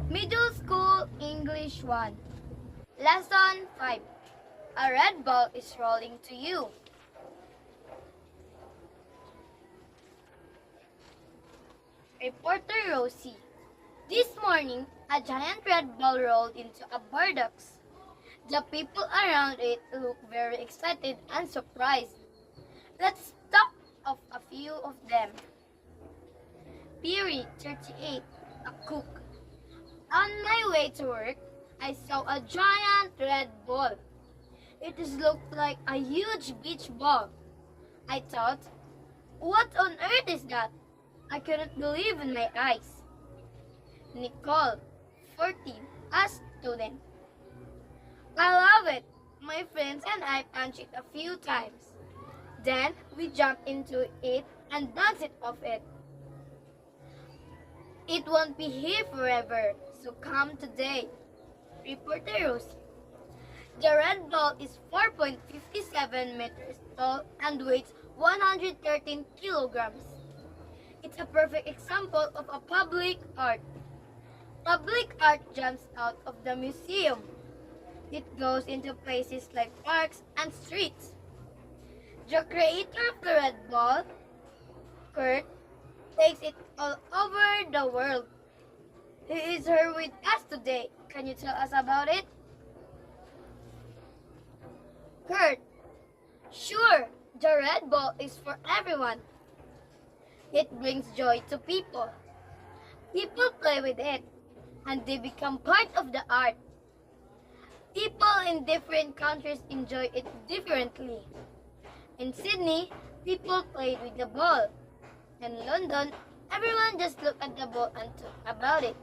Middle School English 1. Lesson 5. A red ball is rolling to you. Reporter Rosie. This morning, a giant red ball rolled into a barracks. The people around it looked very excited and surprised. Let's talk of a few of them. Perry, 38, a cook. On my way to work, I saw a giant red ball. It looked like a huge beach ball. I thought, what on earth is that? I couldn't believe in my eyes. Nicole, 14, a student. I love it. My friends and I punched it a few times. Then we jumped into it and bounced off it. It won't be here forever, so come today. Reporter Rosie. The red ball is 4.57 meters tall and weighs 113 kilograms. It's a perfect example of a public art. Public art jumps out of the museum. It goes into places like parks and streets. The creator of the red ball, Kurt, takes it all over the world. He is here with us today. Can you tell us about it? Kurt, sure, the red ball is for everyone. It brings joy to people. People play with it, and they become part of the art. People in different countries enjoy it differently. In Sydney, people played with the ball. In London, everyone just looked at the ball and talked about it.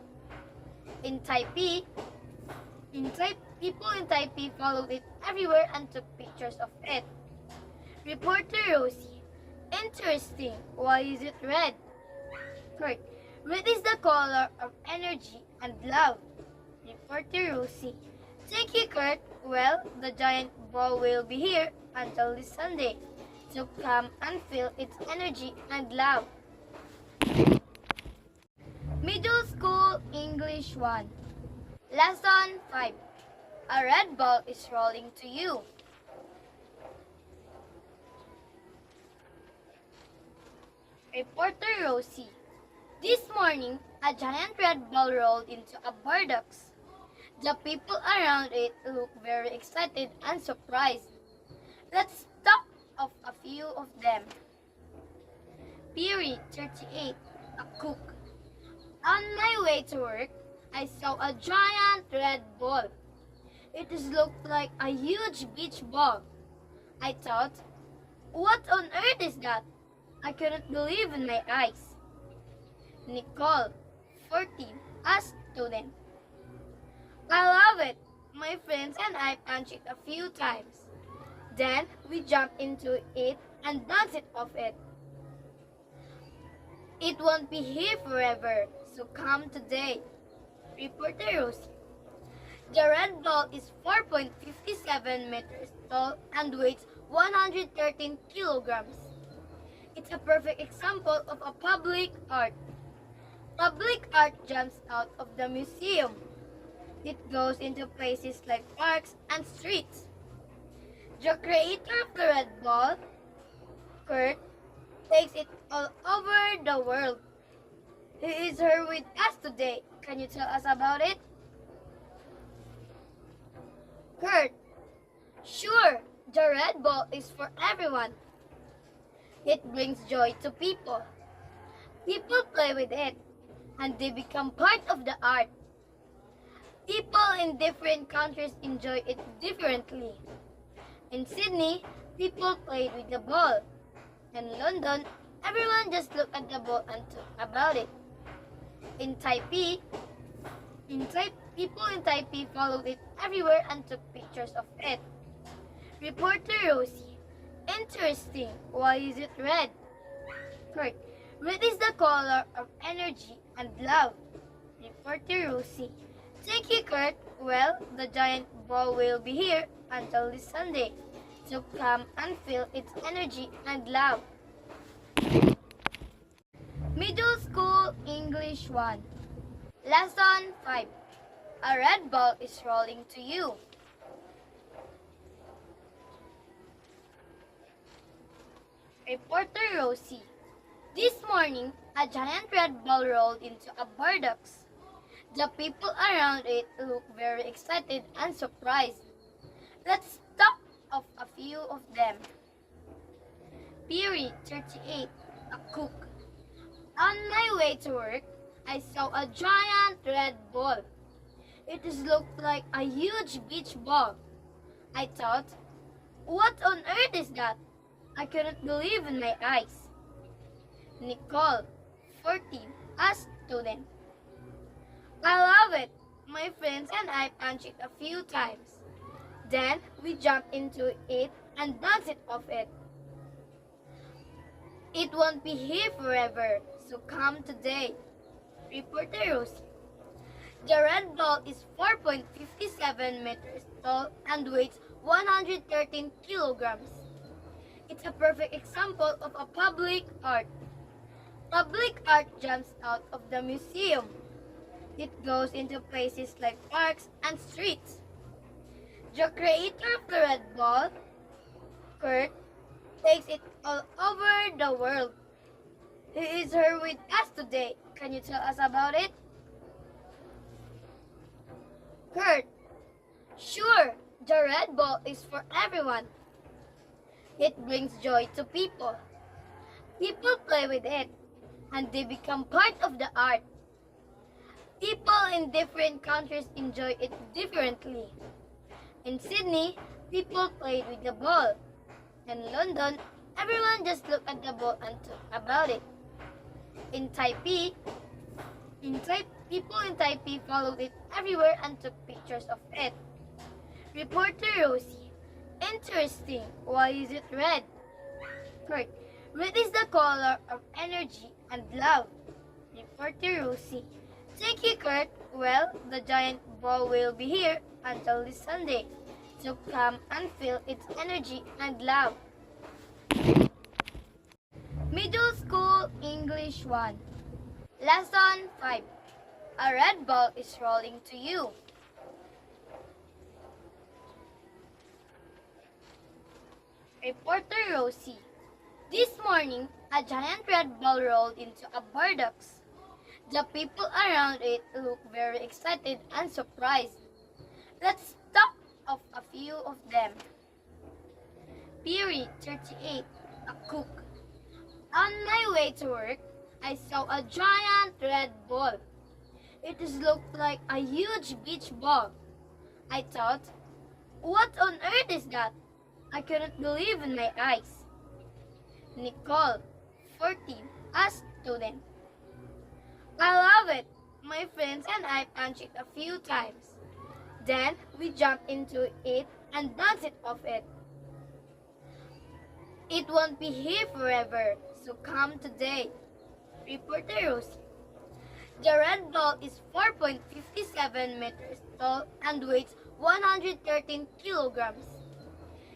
In Taipei, people in Taipei followed it everywhere and took pictures of it. Reporter Rosie. Interesting. Why is it red? Kurt. Red is the color of energy and love. Reporter Rosie. Thank you, Kurt. Well, the giant ball will be here until this Sunday. So come and feel its energy and love. Middle School English 1. Lesson 5. A red ball is rolling to you. Reporter Rosie. This morning, a giant red ball rolled into a barracks. The people around it looked very excited and surprised. Let's talk of a few of them. Perry, 38, a cook. On my way to work, I saw a giant red ball. It looked like a huge beach ball. I thought, what on earth is that? I couldn't believe in my eyes. Nicole, 14, a student. I love it. My friends and I punched it a few times. Then we jumped into it and bounced off it. It won't be here forever, so come today. Reporter Rosie. The red ball is 4.57 meters tall and weighs 113 kilograms. It's a perfect example of a public art. Public art jumps out of the museum. It goes into places like parks and streets. The creator of the red ball, Kurt, takes it all over the world. He is here with us today. Can you tell us about it? Kurt, sure, the red ball is for everyone. It brings joy to people. People play with it, and they become part of the art. People in different countries enjoy it differently. In Sydney, people played with the ball. In London, everyone just looked at the ball and talked about it. In Taipei, people in Taipei followed it everywhere and took pictures of it. Reporter Rosie. Interesting. Why is it red? Kurt. Red is the color of energy and love. Reporter Rosie. Thank you, Kurt. Well, the giant ball will be here until this Sunday. So come and feel its energy and love. Middle School English 1. Lesson 5. A red ball is rolling to you. Reporter Rosie. This morning, a giant red ball rolled into a barracks. The people around it looked very excited and surprised. Let's talk of a few of them. Perry, 38, a cook. On my way to work, I saw a giant red ball. It looked like a huge beach ball. I thought, what on earth is that? I couldn't believe in my eyes. Nicole, 14, a student. I love it. My friends and I punched it a few times. Then we jumped into it and bounced off it. It won't be here forever, so come today. Reporter Rosie. The red ball is 4.57 meters tall and weighs 113 kilograms. It's a perfect example of a public art. Public art jumps out of the museum. It goes into places like parks and streets. The creator of the red ball, Kurt, takes it all over the world. He is here with us today. Can you tell us about it? Kurt, sure, the red ball is for everyone. It brings joy to people. People play with it, and they become part of the art. People in different countries enjoy it differently. In Sydney, people played with the ball. In London, everyone just looked at the ball and talked about it. In Taipei, people in Taipei followed it everywhere and took pictures of it. Reporter Rosie. Interesting. Why is it red? Kurt. Red is the color of energy and love. Reporter Rosie. Thank you, Kurt. Well, the giant ball will be here until this Sunday. So come and feel its energy and love. Middle School English 1. Lesson 5. A red ball is rolling to you. Reporter Rosie. This morning, a giant red ball rolled into a barracks. The people around it looked very excited and surprised. Let's talk of a few of them. Perry, 38, a cook. On my way to work, I saw a giant red ball. It looked like a huge beach ball. I thought, what on earth is that? I couldn't believe in my eyes. Nicole, 14, a student. I love it. My friends and I punched it a few times. Then we jumped into it and bounced off it. It won't be here forever, so come today. Reporter Rosie. The red ball is 4.57 meters tall and weighs 113 kilograms.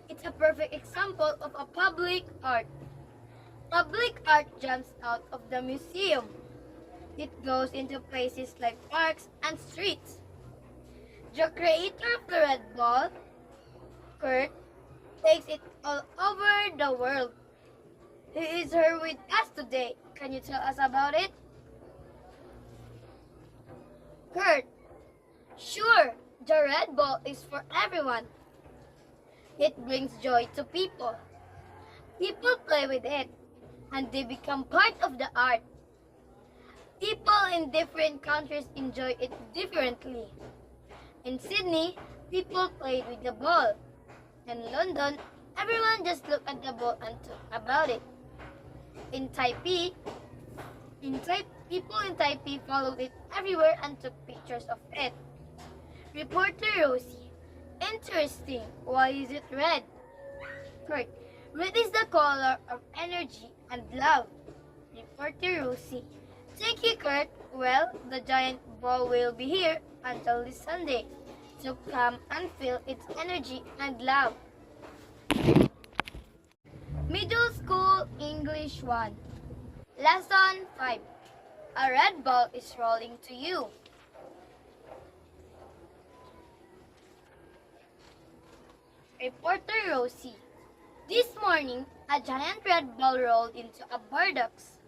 It's a perfect example of a public art. Public art jumps out of the museum. It goes into places like parks and streets. The creator of the red ball, Kurt, takes it all over the world. He is here with us today. Can you tell us about it? Kurt, sure, the red ball is for everyone. It brings joy to people. People play with it, and they become part of the art. People in different countries enjoy it differently. In Sydney, people played with the ball. In London, everyone just looked at the ball and talked about it. In Taipei, people in Taipei followed it everywhere and took pictures of it. Reporter Rosie. Interesting. Why is it red? Kurt. Red is the color of energy and love. Reporter Rosie. Thank you, Kurt. Well, the giant ball will be here until this Sunday. So come and feel its energy and love. Middle School English 1. Lesson 5. A red ball is rolling to you. Reporter Rosie. This morning, a giant red ball rolled into a barracks.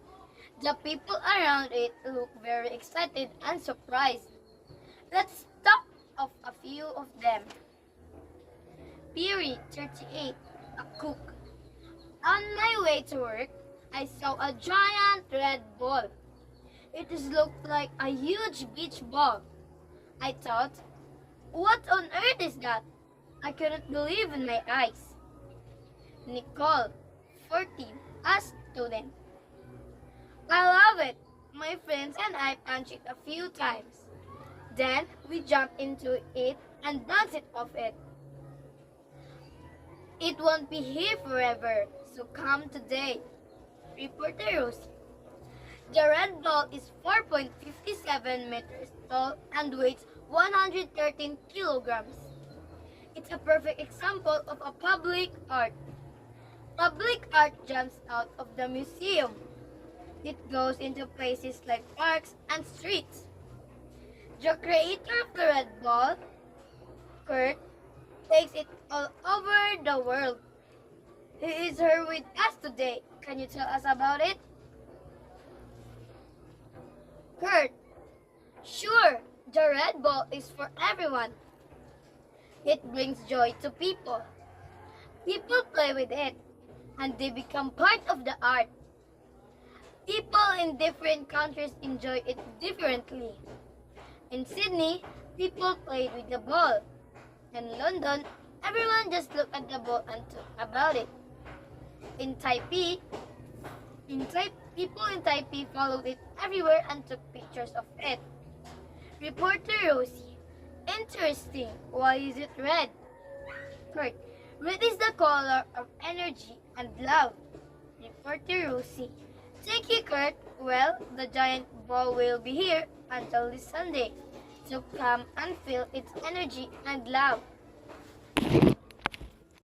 The people around it looked very excited and surprised. Let's talk of a few of them. Piri, 38, a cook. On my way to work, I saw a giant red ball. It looked like a huge beach ball. I thought, what on earth is that? I couldn't believe in my eyes. Nicole, 14, a student. I love it. My friends and I punched it a few times. Then we jumped into it and bounced off it. It won't be here forever, so come today. Reporter Rosie. The red ball is 4.57 meters tall and weighs 113 kilograms. It's a perfect example of a public art. Public art jumps out of the museum. It goes into places like parks and streets. The creator of the red ball, Kurt, takes it all over the world. He is here with us today. Can you tell us about it? Kurt, sure, the red ball is for everyone. It brings joy to people. People play with it, and they become part of the art. People in different countries enjoy it differently. In Sydney, people played with the ball. In London, everyone just looked at the ball and talked about it. In Taipei, people in Taipei followed it everywhere and took pictures of it. Reporter Rosie. Interesting. Why is it red? Kurt. Red is the color of energy and love. Reporter Rosie. Thank you, Kurt. Well, the giant ball will be here until this Sunday. So come and feel its energy and love.